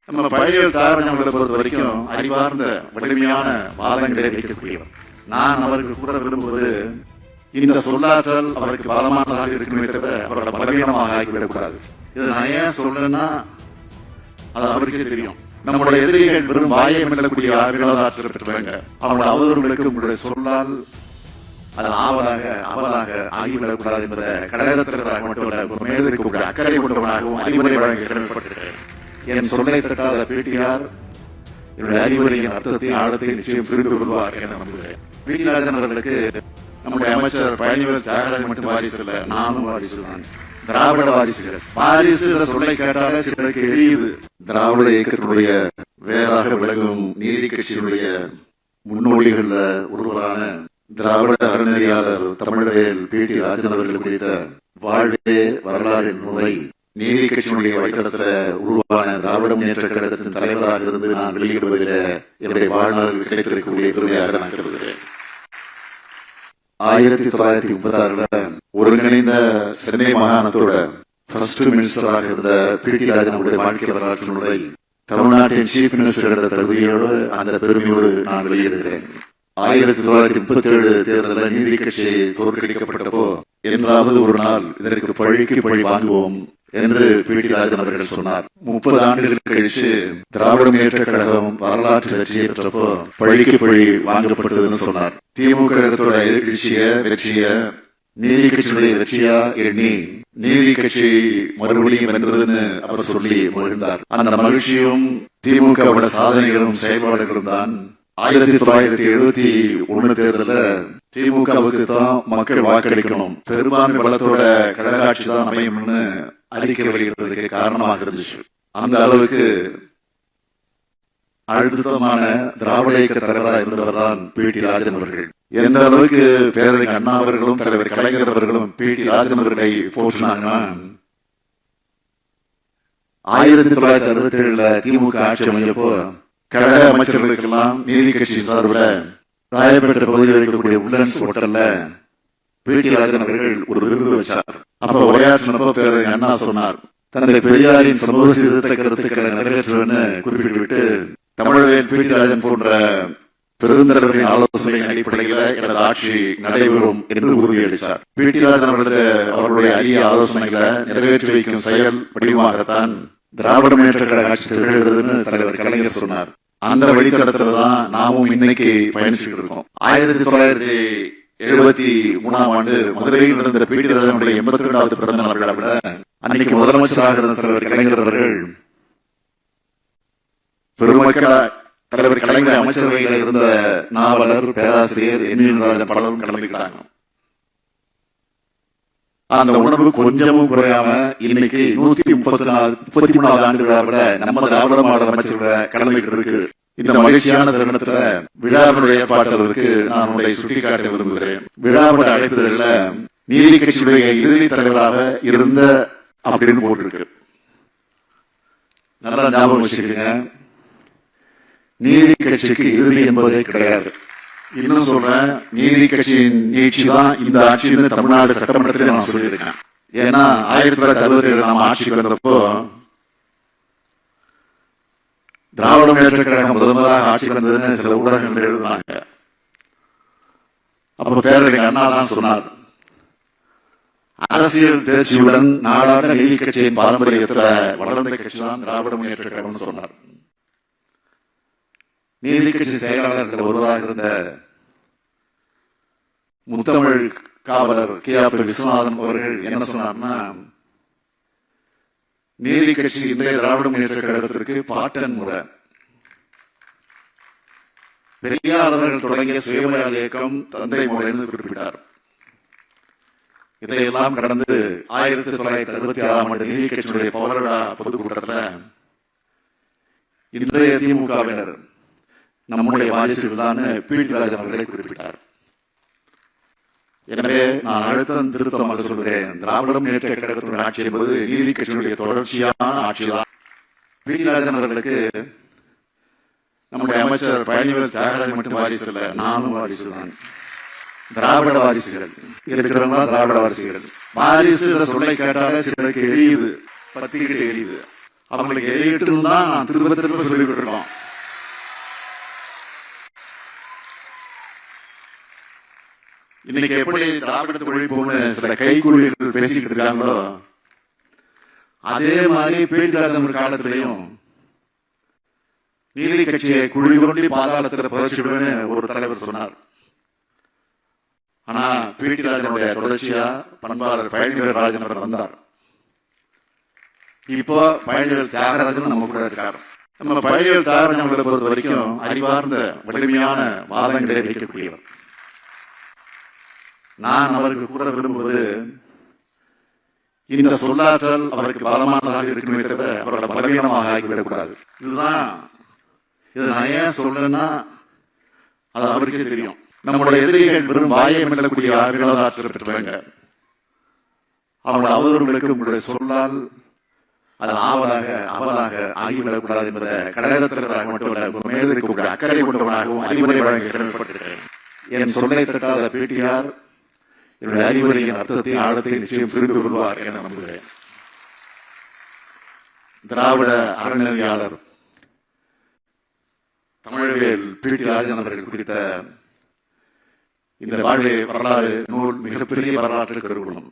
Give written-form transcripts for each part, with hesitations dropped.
நம்ம பழையல் தாரணங்களை பொறுத்த வரைக்கும் அறிவார்ந்த வலிமையான வாதங்களை வைக்கக்கூடியவர். நான் அவருக்கு கூற விரும்புவது, இந்த சொல்லாற்றல் அவருக்கு பலமானதாக இருக்குமே தவிர அவரோட பலவீனமாக ஆகிவிடக்கூடாது. இதை நான் ஏன் சொல்றேன்னா, அது அவருக்கே தெரியும். நம்முடைய எதிரிகள் வெறும் வாயை மெல்லக்கூடிய வினோதாற்றல் பெற்றவங்க. அவங்களோட அவதூறுகளுக்கு உங்களுடைய சொல்லால் அது அவலாக ஆகிவிடக்கூடாது என்ற கடகத்திற்காக மட்டுமல்ல, மேல் இருக்கக்கூடிய அக்கறை கொண்டவனாகவும் அறிவுரை வழங்க கடமைப்பட்டிருக்கிறேன். என் சொல்லை தட்டாத பிடிஆர் என்னுடைய அறிவுரையின் அர்த்தத்தை ஆழத்தை நிச்சயம் புரிந்து கொள்வார் என நம்புகிறேன். பிடி ராஜன் அவர்களுக்கு நம்முடைய அமைச்சர் பழனிவேல் தியாகராஜன் மட்டும் வாரிசு இல்ல, நானும் வாரிசு தான். திராவிட வாரிசுகள். வாரிசு என்ற சொல்லை கேட்டாலே சிலருக்கு எரியுது. திராவிட இயக்கத்தினுடைய வேறாக விலகும் நீதி கட்சியினுடைய முன்னோடிகள்ல ஒருவரான திராவிட அறநெறியாளர் தமிழவேல் பிடி ராஜன் அவர்கள் குறித்த வாழ்வே வரலாறு நூலை நீதி கட்சியினுடைய வழித்தடத்துல உருவான திராவிட முன்னேற்ற கழகத்தின் தலைவராக இருந்து நான் வெளியிடுவதில் என்னுடைய வாழ்நாளில் கிடைத்திருக்கக்கூடிய பெருமையாக நான் கருதுகிறேன். 1936 ஒருங்கிணைந்த சென்னை மாகாணத்தோட ஃபர்ஸ்ட் மினிஸ்டராக இருந்த பிடி ராஜனுடைய வாழ்க்கை வரலாற்று நூலை தமிழ்நாட்டின் சீஃப் மினிஸ்டர் என்ற தகுதியோடு அந்த பெருமையோடு நான் வெளியிடுகிறேன். 1937 தேர்தலில் நீதி கட்சி தோற்கடிக்கப்பட்டப்போ, என்றாவது ஒரு நாள் இதற்கு பழிக்கு பழி வாங்குவோம் என்று பிடி ராஜன் அவர்கள் சொன்னார். 30 ஆண்டுகள் கழிச்சு திராவிட முன்னேற்ற கழகம் வரலாற்று வெற்றியை பெற்றப்போ பழிக்கு பழி வாங்கப்பட்டதுன்னு சொன்னார். திமுக கழகத்தோட வெற்றிய நீதி கட்சியுடைய வெற்றியா எண்ணி நீதி கட்சி மறுபடியும் வென்றதுன்னு அவர் சொல்லி மகிழ்ந்தார். அந்த மகிழ்ச்சியும் திமுகவோட சாதனைகளும் செயல்பாடுகளும் தான் 1971 தேர்தலில் திமுகவுக்கு தான் மக்கள் வாக்களிக்கணும், பெரும்பான்மை பலத்தோட கழகாட்சி தான் அமையும்னு அறிக்கை வெளியிடுறதுக்கு காரணமாக இருந்துச்சு. அந்த அளவுக்கு அழுத்தமான திராவிட இயக்க தலைவராக இருந்தவர் தான் பிடி ராஜன் அவர்கள். எந்த அளவுக்கு பேரறிஞர் அண்ணா அவர்களும் தலைவர் கலைஞர் அவர்களும் பிடி ராஜன் அவர்களை போற்றினாங்கன்னா, 1967 திமுக ஆட்சி அமைஞ்சப்போ கழக அமைச்சர்களுக்கெல்லாம் நீதி கட்சி சார்பில் ராயப்பேட்டை பகுதியில் இருக்கக்கூடிய உல்லன்ஸ் ஹோட்டல்ல பிடி ராஜன் அவர்கள் ஒரு விருது வச்சார். அப்ப உரையாற்றினப்போ பேரறிஞர் அண்ணா சொன்னார், தந்தை பெரியாரின் சமூக சீர்திருத்த கருத்துக்களை நிறைவேற்றுவேன்னு குறிப்பிட்டுவிட்டு, தமிழவேல் பிடி ராஜன் போன்ற பெருந்தலைவர்களின் ஆலோசனையின் அடிப்படையில் எனது ஆட்சி நடைபெறும் என்று உறுதியளித்தார். பிடி ராஜன் அவர்களுடைய அரிய ஆலோசனைகளை நிறைவேற்றி வைக்கும் செயல் வடிவமாகத்தான் திராவிட முன்னேற்ற கழக ஆட்சி திகழ்கிறதுன்னு தலைவர் கலைஞர் சொன்னார். அந்த வழித்தடத்துலதான் நாமும் இன்னைக்கு பயணிச்சுட்டு இருக்கோம். 1973 மதுரையில் நடந்த பிடி ராஜனுடைய 82வது பிறந்த நாள் விழாவில் அன்னைக்கு முதலமைச்சராக இருந்த தலைவர் கலைஞர் அவர்கள் பெருமக்கள் தலைவர் கலைஞர் அமைச்சரவையில் இருந்த நாவலர், பேராசிரியர் பலரும் கலந்துக்கிட்டாங்க. அந்த உணர்வு கொஞ்சமும் குறையாம இன்னைக்கு 133வது ஆண்டு விழாவில் நம்ம திராவிட மாடல் அமைச்சர்களை கலந்துகிட்டு இருக்கு. இந்த மகிழ்ச்சியான தருணத்துல விழாவுடைய ஏற்பாட்டாளருக்கு நான் உங்களை சுட்டிக்காட்ட விரும்புகிறேன். விழாவோட அழைப்புதல்ல நீதி கட்சியுடைய இறுதி தலைவராக இருந்த அப்படின்னு போட்டிருக்கு. நல்லா ஞாபகம் வச்சுக்கோங்க, நீதி கட்சிக்கு இறுதி என்பதே கிடையாது. இன்னும் சொல்றேன், நீதி கட்சியின் நீட்சி தான் இந்த ஆட்சின்னு தமிழ்நாடு சட்டமன்றத்தில் நான் சொல்லியிருக்கேன். ஏன்னா 1967 நாம ஆட்சிக்கு வந்தப்போ திராவிட முன்னேற்ற கழகம் முதலாக ஆட்சிக்கு வந்ததுன்னு சில ஊடகங்கள் எழுதினாங்க. அப்போ பேரறிஞர் அண்ணா தான் சொன்னார், அரசியல் தேர்ச்சியுடன் நாடாட நீதி கட்சியின் பாரம்பரியத்துல வளர்ந்த கட்சி தான் திராவிட முன்னேற்ற கழகம் சொன்னார். நீதி கட்சி செயலாளர்கள் ஒருவராக இருந்த முத்தமிழ் காவலர் கே.ஆர். விஸ்வநாதன் அவர்கள் என்ன சொன்னார்னா, நீதி கட்சி இன்றைய திராவிட முன்னேற்ற கழகத்திற்கு பாட்டன் முறை. பெரியார் அவர்கள் தொடங்கிய சுயமரியாதை இயக்கம் தந்தை முறை என்று குறிப்பிட்டார். இதையெல்லாம் கடந்து 1966 நீதி கட்சியுடைய பவரடா பொதுக்கூட்டத்தில் இன்றைய திமுகவினர் நம்முடைய வாரிசுகள் தான் பிடி ராஜன் அவர்களை குறிப்பிட்டார். எனவே நான் அழுத்தம் திருத்தமாக சொல்கிறேன், திராவிட முன்னேற்ற கழகத்தினுடைய ஆட்சி என்பது நீதி கட்சியினுடைய தொடர்ச்சியான ஆட்சிதான். பிடி ராஜன் அவர்களுக்கு நம்முடைய அமைச்சர் பழனிவேல் தியாகராஜன் மட்டும் வாரிசு இல்ல, நானும் வாரிசு தான். திராவிட வாரிசுகள் இருக்கிறவங்க திராவிட வாரிசுகள். வாரிசு சொல்லை கேட்டாலே சிலருக்கு எரியுது, பத்திக்கிட்டு எரியுது. அவங்களுக்கு எரியட்டும் தான் நான் திரும்ப திரும்ப சொல்லிக்கிட்டு இருக்கோம். இன்னைக்கு எப்படி திராவிடத்தை ஒழிப்போம்னு சில கைகூலிகள் பேசிக்கிட்டு இருக்காங்களோ, அதே மாதிரி பேட்டியாளர் காலத்திலையும் நீதி கட்சியை குழி தோண்டி பாதாளத்தில் புதைச்சிடுவேன்னு ஒரு தலைவர் சொன்னார். ஆனா பிடிராஜனுடைய தொடர்ச்சியா பண்பாளர் பழனிவேல் ராஜன் அவர் வந்தார். இப்போ பழனிவேல் தியாகராஜன் நம்ம கூட இருக்கார். நம்ம பழனிவேல் தியாகராஜன் அவர்களை பொறுத்த வரைக்கும் அறிவார்ந்த வலிமையான வாதங்களை வைக்கக்கூடியவர். நான் அவருக்கு கூட விரும்புவது இந்த சொல்லாற்றல் அவருக்கு பலமானதாக இருக்குமே தவிர அவரோட பலவீனமாக ஆகிவிடக்கூடாது. இதுதான் இதை நான் ஏன் சொல்றேன்னா அது அவருக்கே தெரியும். நம்முடைய எதிரிகள் பெரும் வாயை மெல்லக்கூடிய வினோதாற்றல் பெற்றவங்க. அவங்களோட அவதூறுகளுக்கு உங்களுடைய சொல்லால் அது அவலாக ஆகிவிடக்கூடாது என்பதை கடகத்தினராக மட்டுமல்ல மேல் இருக்கக்கூடிய அக்கறை கொண்டவனாகவும் அறிவுரை வழங்க கடமைப்பட்டிருக்கிறேன். என் சொல்லை தட்டாத பிடிஆர் என்னுடைய அறிவுரையின் அர்த்தத்தை ஆழத்தை நிச்சயம் புரிந்து கொள்வார் என நம்புகிறேன். திராவிட அறநிலையாளர் தமிழ்வேல் பி.டி. ராஜன் அவர்கள் குறித்த இந்த வாழ்வை வரலாறு நூல் மிகப்பெரிய வரலாற்று கருவூலம்.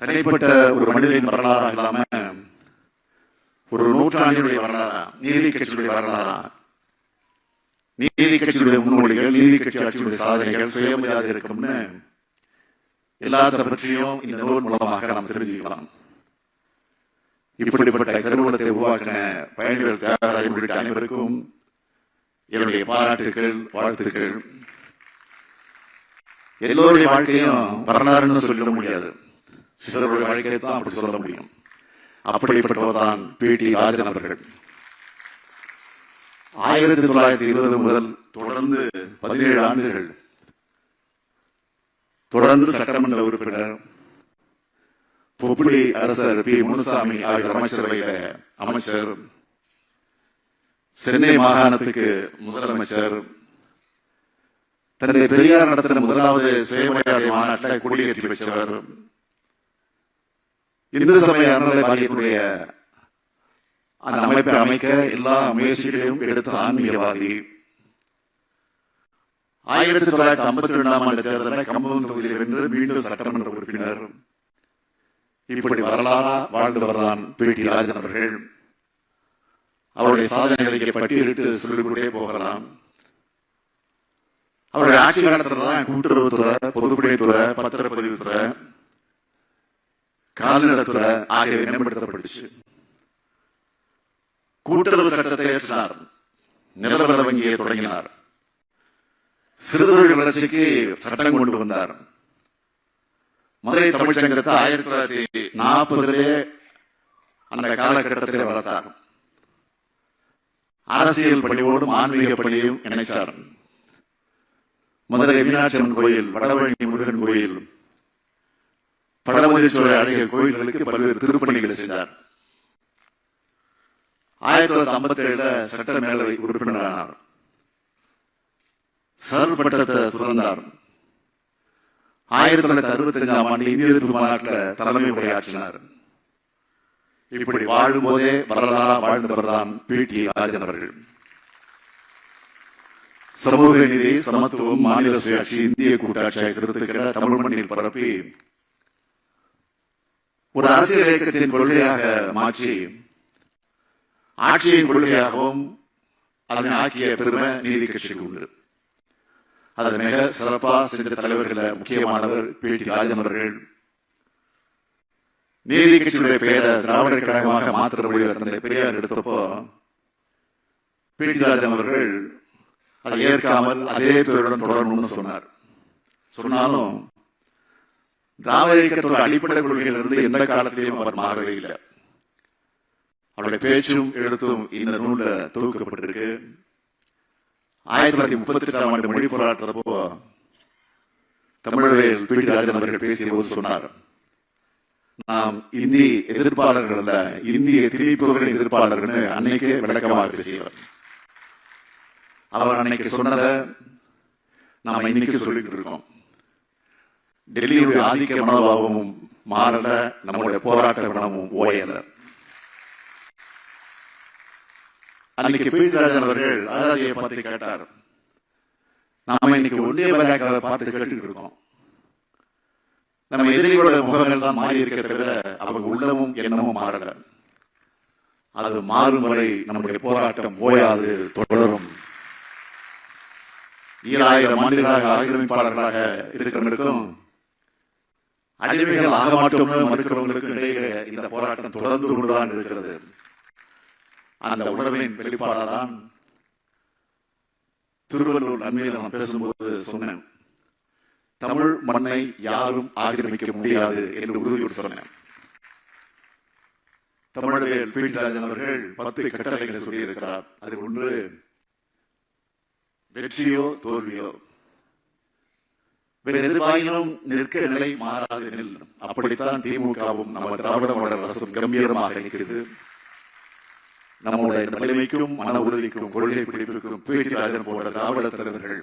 தனிப்பட்ட ஒரு மனிதனின் வரலாறா இல்லாம ஒரு நூற்றாண்டினுடைய வரலாறா, நீதி கட்சியுடைய வரலாறா, நீதி கட்சியுடைய முன்னோடிகள், நீதி கட்சி ஆட்சியுடைய சாதனைகள், சுயமரியாதை இருக்கும்னு எல்லாத்த பற்றியும் இந்த நூல் மூலமாக நாம் தெரிஞ்சுக்கலாம். இப்படிப்பட்ட கருவூலத்தை உருவாக்கின பழனிவேல் தியாகராஜன் உள்ளிட்ட அனைவருக்கும் என்னுடைய பாராட்டுகள், வாழ்த்துக்கள். எல்லோருடைய வாழ்க்கையும் வரலாறுன்னு சொல்ல முடியாது, சிலருடைய வாழ்க்கையை தான் அப்படி சொல்ல முடியும். அப்படிப்பட்டவர்தான் பி.டி. ராஜன் அவர்கள். 1920 முதல் தொடர்ந்து 17 ஆண்டுகள் தொடர்ந்து சட்டமன்ற உறுப்பினர், பொப்புளி அரசர் பி. முனுசாமி ஆகிய அமைச்சரவையில அமைச்சர், சென்னை மாகாணத்துக்கு முதலமைச்சர், தன்னை பெரியார் நடத்தின முதலாவது சுயமரியாதை மாநாட்டில் கொடியேற்றி வச்சவர், இந்து சமய அறநிலை வாரியத்துடைய அந்த அமைப்பை அமைக்க எல்லா முயற்சிகளையும் எடுத்த ஆன்மீகவாதி, 1952ஆம் ஆண்டு தேர்தலில் கம்பம் தொகுதியில் வென்று மீண்டும் சட்டமன்ற உறுப்பினர். இப்படி வரலாறா வாழ்ந்தவர்தான் பி.டி. ராஜன் அவர்கள். அவருடைய சாதனைகளை பட்டியலிட்டு சொல்லிக்கொண்டே போகலாம். அவருடைய ஆட்சி காலத்துல தான் கூட்டுறவுத்துறை, பொதுப்பணித்துறை, பத்திரப்பதிவுத்துறை, கால்நடைத்துறை ஆகியவை மேம்படுத்தப்பட்டுச்சு. கூட்டுறவு சட்டத்தை ஏற்றினார், நிலவர வங்கியை தொடங்கினார், சிறுதொழில் வளர்ச்சிக்கு சட்டம் கொண்டு வந்தார். மதுரை தமிழ்ச்சங்கத்தை 1940 அந்த காலகட்டத்திலே வளர்த்தார். அரசியல் பணியோடும் ஆன்மீக பணியையும் இணைச்சார். மதுரை மீனாட்சி அம்மன் கோயில், வடபழனி முருகன் கோயில், பழமுதிர்ச்சோலை ஆகிய கோயில்களுக்கு பல்வேறு திருப்பணிகளை செய்தார். 1957 சட்ட மேலவை உறுப்பினரானார். சர் பட்டத்தை துறந்தார். 1965ஆம் ஆண்டு இந்திய எதிர்ப்பு மாநாட்டில் தலைமை உரையாற்றினார். இப்படி வாழும் போதே வரலாறா வாழ்ந்தவர்தான் பி.டி. ராஜன் அவர்கள். சமூக நீதி, சமத்துவம், மாநில சுயாட்சி, இந்திய கூட்டாட்சி கருத்துக்களை தமிழ் மண்ணில் பரப்பி ஒரு அரசியல் இயக்கத்தின் கொள்கையாக மாற்றி ஆட்சியின் கொள்கையாகவும் அதனை ஆக்கிய பெருமை நீதி கட்சிக்கு உண்டு. அதை மிக சிறப்பாக சென்ற தலைவர்களை முக்கியமானவர் பி.டி. ராஜன் அவர்கள். நீதி கட்சியுடைய பெயரை திராவிடர் கழகமாக மாற்ற முடிவு தந்தை பெரியார் எடுத்தப்போ பி.டி. ராஜன் அவர்கள் அதை ஏற்காமல் அதே பெயருடன் தொடரணும்னு சொன்னார். சொன்னாலும் திராவிட இயக்கத்தோட அடிப்படை கொள்கையிலிருந்து எந்த காலத்திலையும் அவர் மாறவே இல்லை. அவருடைய பேச்சும் எழுத்தும் இந்த நூல்ல தொகுக்கப்பட்டிருக்கு. 1938ஆம் ஆண்டு மொழி போராட்டத்தப்போ தமிழ்வேல் பி.டி. ராஜன் அவர்கள் பேசிய போது சொன்னார், நாம் இந்தி எதிர்ப்பாளர்கள் அல்ல, இந்திய திணிப்புகளின் எதிர்ப்பாளர்கள் அன்னைக்கே விளக்கமாக பேசியவர். அவர் அன்னைக்கு சொன்னதை நாம இன்னைக்கு சொல்லிட்டு இருக்கோம். டெல்லியுடைய ஆதிக்க மனோபாவமும் மாறல, நம்முடைய போராட்ட குணமும் ஓயல. அன்னைக்கு பீட்டராஜன் அவர்கள் அழகியை பார்த்து கேட்டார், நாம இன்னைக்கு ஒன்றிய பாஜகவை பார்த்து கேட்டுக்கிட்டு இருக்கோம். நம்ம எதிரிகளோட முகங்கள் தான் மாறி இருக்கிற தவிர அவங்க உள்ளமும் எண்ணமும் மாறல. அது மாறும் வரை நம்முடைய போராட்டம் ஓயாது தொடரும். 2000 ஆண்டுகளாக ஆக்கிரமிப்பாளர்களாக இருக்கிறவங்களுக்கும் அடிமைகள் ஆக மாட்டோம்னு மறுக்கிறவங்களுக்கும் இடையே இந்த போராட்டம் தொடர்ந்து கொண்டுதான் இருக்கிறது. அந்த உணர்வின் வெளிப்பாடாதான் திருவள்ளூர் அண்மையில் நான் பேசும்போது சொன்னேன், தமிழ் மண்ணை யாரும் ஆக்கிரமிக்க முடியாது என்று உறுதியோடு சொன்னேன். தமிழர்கள் பீட்டராஜன் அவர்கள் 10 கட்டளைகளை சொல்லியிருக்கிறார். அது ஒன்று, வெற்றியோ தோல்வியோ வேறு எதிர்வாயினும் நிற்க நிலை மாறாது எனில், அப்படித்தான் திமுகவும் நம்ம திராவிட மாடல் அரசும் கம்பீரமாக இருக்கிறது. நம்முடைய வலிமைக்கும் மன உறுதிக்கும் கொள்கை பிடிப்பிற்கும் பீட்டராஜன் போன்ற திராவிட தலைவர்கள்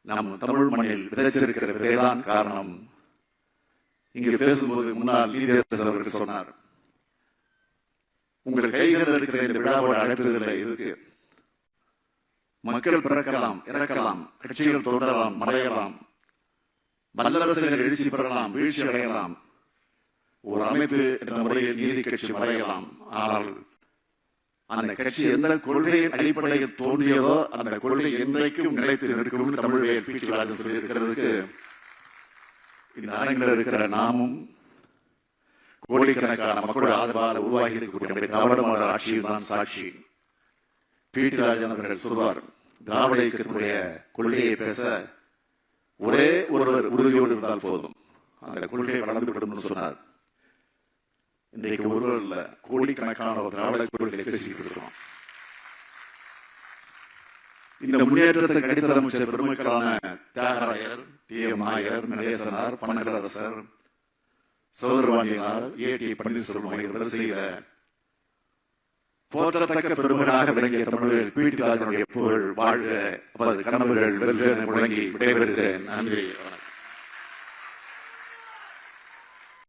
நம் தமிழ் மண்ணில் விதைச்சிருக்கிற விதைதான் காரணம். இங்கு பேசும்போது முன்னாள் நீதியரசர் அவர்கள் சொன்னார், உங்கள் கைகளில் இருக்கிற இந்த விழாவோட அழைப்பதில்லை இருக்கு. மக்கள் பிறக்கலாம், இறக்கலாம், கட்சிகள் தோன்றலாம், மறையலாம், வல்லரசுகள் எழுச்சி பெறலாம், வீழ்ச்சி அடையலாம், ஒரு அமைப்பு என்ற முறையில் நீதி கட்சி மறையலாம். ஆனால் அந்த கட்சி எந்த கொள்கையின் அடிப்படையில் தோன்றியதோ அந்த கொள்கை என்றைக்கும் நிலைத்து நிற்கும் தமிழக பீட்டராஜன் சொல்லியிருக்கிறதுக்கு இந்த அரங்கில் இருக்கிற நாமும் கோடிக்கணக்கான மக்களோட ஆதரவால் உருவாகி இருக்கக்கூடிய திராவிட மாடல் ஆட்சியில் தான் சாட்சி. பீட்டராஜன் அவர்கள் சொல்வார், திராவிட இயக்கத்துடைய கொள்கையை பேச ஒரே ஒருவர் உறுதியோடு இருந்தால் போதும், அந்த கொள்கை வளர்ந்து விடும் சொன்னார். இன்றைக்கு ஒருவர் இல்ல, கோடிக்கணக்கான ஒரு திராவிட கொள்கையை பேசிக்கிட்டு இருக்கிறோம். இந்த முன்னேற்றத்தை அடித்தளமிச்ச பெருமக்களான தியாகராயர், டி.எம். நாயர், நடேசனார், பனகரசர், சௌதரபாண்டியனார், ஏ.டி. பன்னீர்செல்வம் வரிசையில போற்றத்தக்க பெருமனாக விளங்கிய தமிழர்கள் பீட்டராஜனுடைய புகழ் வாழ்க, அவரது கனவுகள் வெல்க முழங்கி விடைபெறுகிறேன். நன்றி.